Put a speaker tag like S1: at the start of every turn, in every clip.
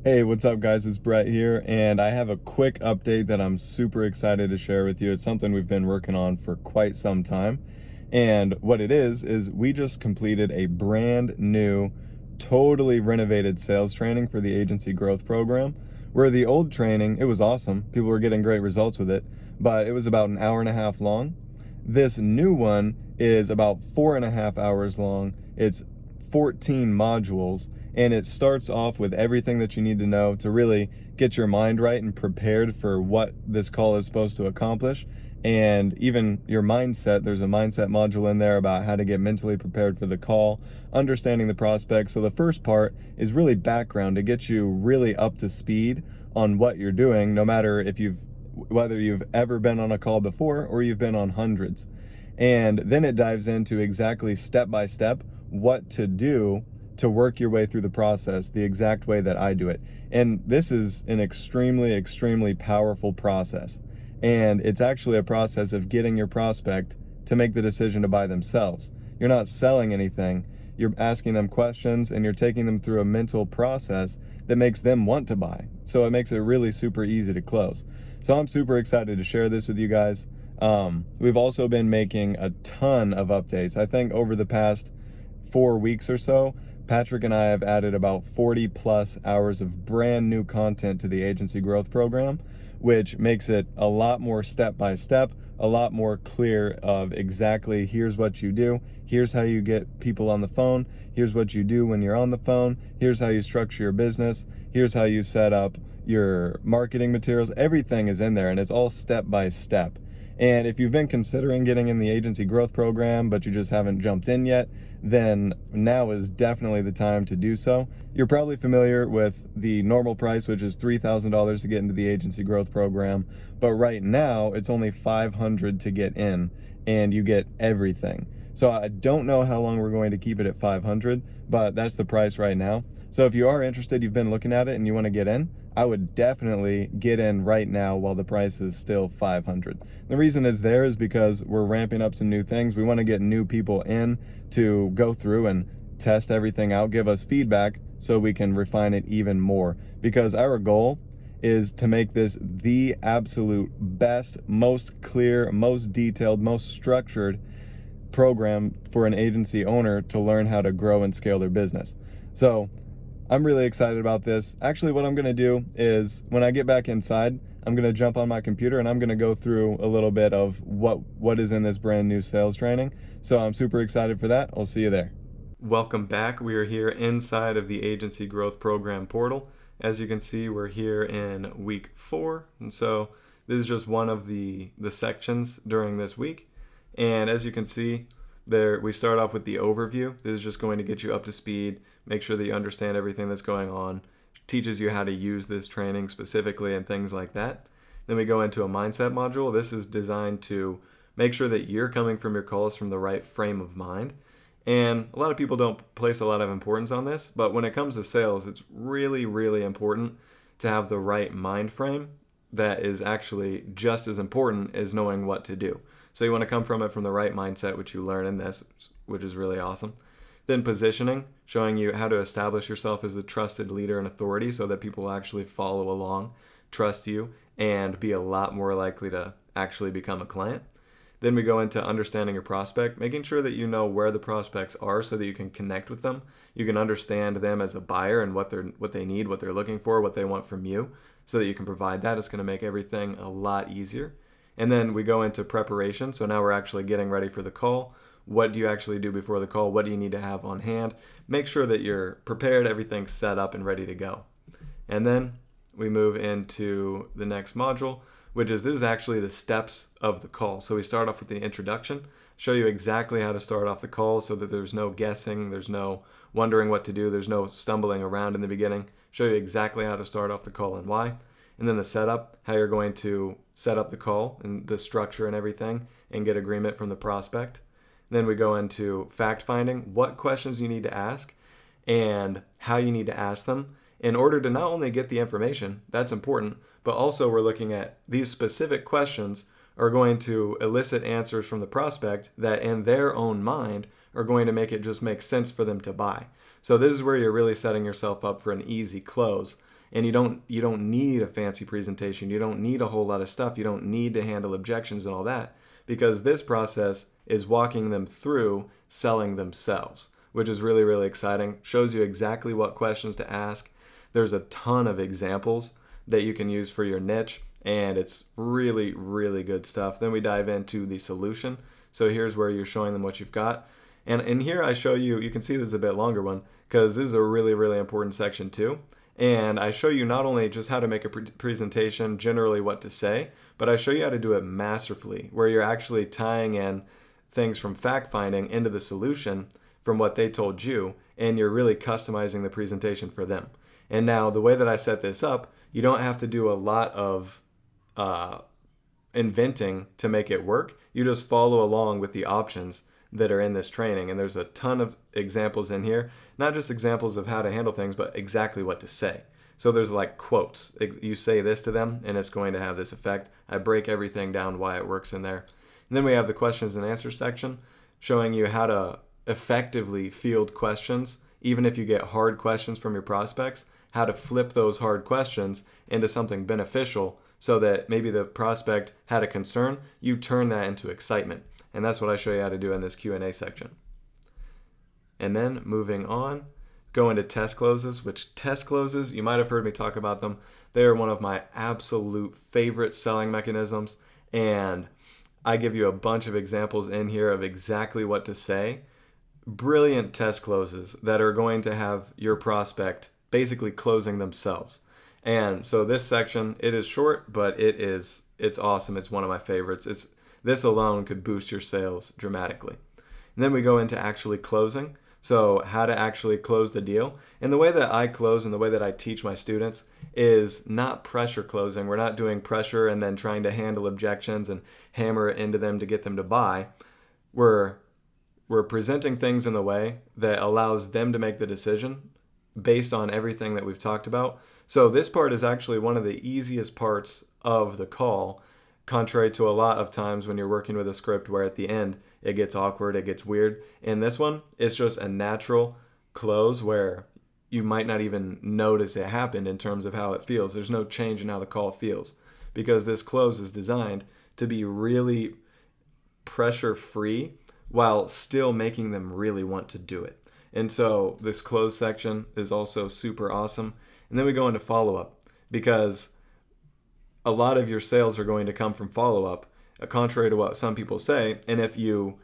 S1: Hey, what's up, guys? It's Brett here, and I have a quick update that I'm super excited to share with you. It's something we've been working on for quite some time. And what it is we just completed a brand new, totally renovated sales training for the agency growth program. Where the old training, it was awesome. People were getting great results with it, but it was about an hour and a half long. This new one is about 4.5 hours long. It's 14 modules, and it starts off with everything that you need to know to really get your mind right and prepared for what this call is supposed to accomplish. And even your mindset, there's a mindset module in there about how to get mentally prepared for the call, understanding the prospect. So the first part is really background to get you really up to speed on what you're doing, no matter if whether you've ever been on a call before or you've been on hundreds. And then it dives into exactly step by step what to do to work your way through the process the exact way that I do it. And this is an extremely, extremely powerful process. And it's actually a process of getting your prospect to make the decision to buy themselves. You're not selling anything, you're asking them questions and you're taking them through a mental process that makes them want to buy. So it makes it really super easy to close. So I'm super excited to share this with you guys. We've also been making a ton of updates. I think over the past 4 weeks or so, Patrick and I have added about 40 plus hours of brand new content to the agency growth program, which makes it a lot more step by step, a lot more clear of exactly here's what you do, here's how you get people on the phone, here's what you do when you're on the phone, here's how you structure your business, here's how you set up your marketing materials. Everything is in there and it's all step by step. And if you've been considering getting in the agency growth program, but you just haven't jumped in yet, then now is definitely the time to do so. You're probably familiar with the normal price, which is $3,000 to get into the agency growth program. But right now, it's only $500 to get in, and you get everything. So I don't know how long we're going to keep it at $500, but that's the price right now. So if you are interested, you've been looking at it and you want to get in, I would definitely get in right now while the price is still $500. The reason is there is because we're ramping up some new things. We want to get new people in to go through and test everything out, give us feedback so we can refine it even more. Because our goal is to make this the absolute best, most clear, most detailed, most structured program for an agency owner to learn how to grow and scale their business. So I'm really excited about this. Actually, what I'm gonna do is when I get back inside, I'm gonna jump on my computer and I'm gonna go through a little bit of what is in this brand new sales training. So I'm super excited for that. I'll see you there. Welcome back. We are here inside of the Agency Growth Program portal. As you can see, we're here in week 4. And so this is just one of the sections during this week. And as you can see, there we start off with the overview. This is just going to get you up to speed, make sure that you understand everything that's going on, teaches you how to use this training specifically and things like that. Then we go into a mindset module. This is designed to make sure that you're coming from your calls from the right frame of mind. And a lot of people don't place a lot of importance on this, but when it comes to sales, it's really, really important to have the right mind frame that is actually just as important as knowing what to do. So you want to come from it from the right mindset, which you learn in this, which is really awesome. Then positioning, showing you how to establish yourself as a trusted leader and authority so that people will actually follow along, trust you, and be a lot more likely to actually become a client. Then we go into understanding your prospect, making sure that you know where the prospects are so that you can connect with them. You can understand them as a buyer and what they need, what they're looking for, what they want from you, so that you can provide that. It's going to make everything a lot easier. And then we go into preparation. So now we're actually getting ready for the call. What do you actually do before the call? What do you need to have on hand? Make sure that you're prepared, everything's set up and ready to go. And then we move into the next module, which is this is actually the steps of the call. So we start off with the introduction, show you exactly how to start off the call so that there's no guessing, there's no wondering what to do, there's no stumbling around in the beginning, show you exactly how to start off the call and why. And then the setup, how you're going to set up the call and the structure and everything and get agreement from the prospect. Then we go into fact finding, what questions you need to ask and how you need to ask them in order to not only get the information, that's important, but also we're looking at these specific questions are going to elicit answers from the prospect that in their own mind are going to make it just make sense for them to buy. So this is where you're really setting yourself up for an easy close. And you don't need a fancy presentation. You don't need a whole lot of stuff. You don't need to handle objections and all that, because this process is walking them through selling themselves, which is really, really exciting. Shows you exactly what questions to ask. There's a ton of examples that you can use for your niche, and it's really, really good stuff. Then we dive into the solution. So here's where you're showing them what you've got. And in here I show you, you can see this is a bit longer one, because this is a really, really important section too. And I show you not only just how to make a presentation, generally what to say, but I show you how to do it masterfully, where you're actually tying in things from fact finding into the solution from what they told you, and you're really customizing the presentation for them. And now the way that I set this up, you don't have to do a lot of inventing to make it work. You just follow along with the options that are in this training. And there's a ton of examples in here, not just examples of how to handle things, but exactly what to say. So there's like quotes. You say this to them and it's going to have this effect. I break everything down why it works in there. And then we have the questions and answers section, showing you how to effectively field questions, even if you get hard questions from your prospects, how to flip those hard questions into something beneficial, so that maybe the prospect had a concern, you turn that into excitement. And that's what I show you how to do in this Q&A section. And then moving on, go into test closes, which test closes, you might have heard me talk about them. They are one of my absolute favorite selling mechanisms. And I give you a bunch of examples in here of exactly what to say. Brilliant test closes that are going to have your prospect basically closing themselves. And so this section, it is short, but it's awesome. It's one of my favorites. This alone could boost your sales dramatically. And then we go into actually closing. So how to actually close the deal. And the way that I close and the way that I teach my students is not pressure closing. We're not doing pressure and then trying to handle objections and hammer it into them to get them to buy. We're presenting things in the way that allows them to make the decision based on everything that we've talked about. So this part is actually one of the easiest parts of the call, contrary to a lot of times when you're working with a script where at the end it gets awkward, it gets weird. In this one, it's just a natural close where you might not even notice it happened in terms of how it feels. There's no change in how the call feels, because this close is designed to be really pressure-free while still making them really want to do it. And so this close section is also super awesome. And then we go into follow-up, because a lot of your sales are going to come from follow-up, contrary to what some people say. And if you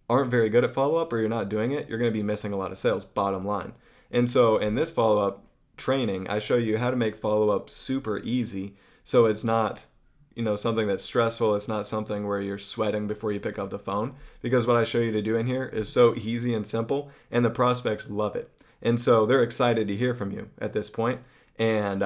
S1: aren't very good at follow-up or you're not doing it, you're going to be missing a lot of sales, bottom line. And so in this follow-up training, I show you how to make follow-up super easy, so it's not something that's stressful. It's not something where you're sweating before you pick up the phone, because what I show you to do in here is so easy and simple, and the prospects love it. And so they're excited to hear from you at this point, and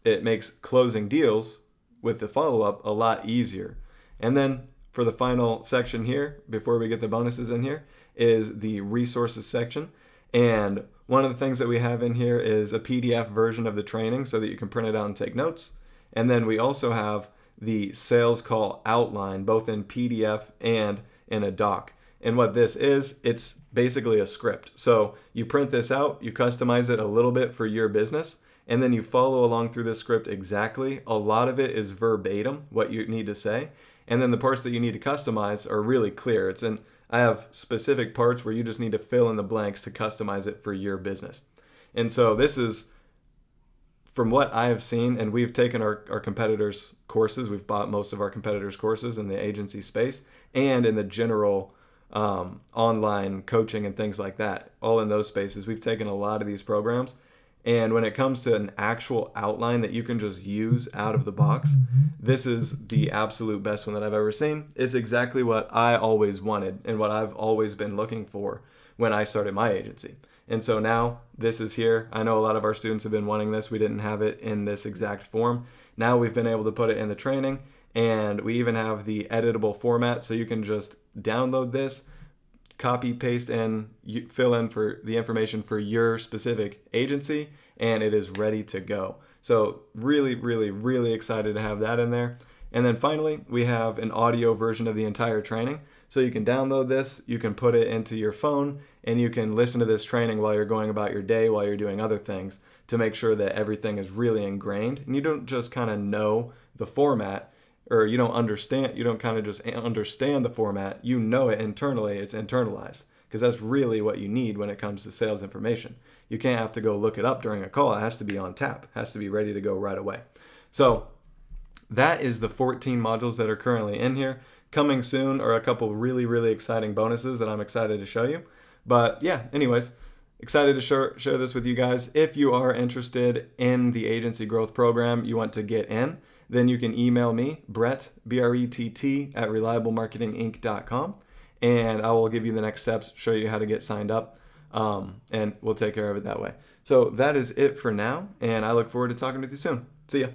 S1: it makes closing deals with the follow-up a lot easier. And then for the final section here, before we get the bonuses in here, is the resources section. And one of the things that we have in here is a PDF version of the training so that you can print it out and take notes. And then we also have the sales call outline, both in PDF and in a doc. And what this is, it's basically a script. So you print this out, you customize it a little bit for your business, and then you follow along through this script exactly. A lot of it is verbatim, what you need to say. And then the parts that you need to customize are really clear. I have specific parts where you just need to fill in the blanks to customize it for your business. And so this is, from what I have seen, and we've taken our competitors' courses, we've bought most of our competitors' courses in the agency space and in the general online coaching and things like that, all in those spaces. We've taken a lot of these programs. And when it comes to an actual outline that you can just use out of the box, this is the absolute best one that I've ever seen. It's exactly what I always wanted and what I've always been looking for when I started my agency. And so now this is here. I know a lot of our students have been wanting this. We didn't have it in this exact form. Now we've been able to put it in the training, and we even have the editable format, so you can just download this, copy, paste in, fill in for the information for your specific agency, and it is ready to go. So really, really, really excited to have that in there. And then finally, we have an audio version of the entire training. So you can download this, you can put it into your phone, and you can listen to this training while you're going about your day, while you're doing other things, to make sure that everything is really ingrained. And you don't just kind of know the format, or you don't kind of just understand the format. You know it internally, it's internalized. Because that's really what you need when it comes to sales information. You can't have to go look it up during a call. It has to be on tap. It has to be ready to go right away. So that is the 14 modules that are currently in here. Coming soon are a couple really, really exciting bonuses that I'm excited to show you. But yeah, anyways, excited to share this with you guys. If you are interested in the agency growth program, you want to get in, then you can email me, Brett, BRETT, at reliablemarketinginc.com. And I will give you the next steps, show you how to get signed up, and we'll take care of it that way. So that is it for now, and I look forward to talking with you soon. See ya.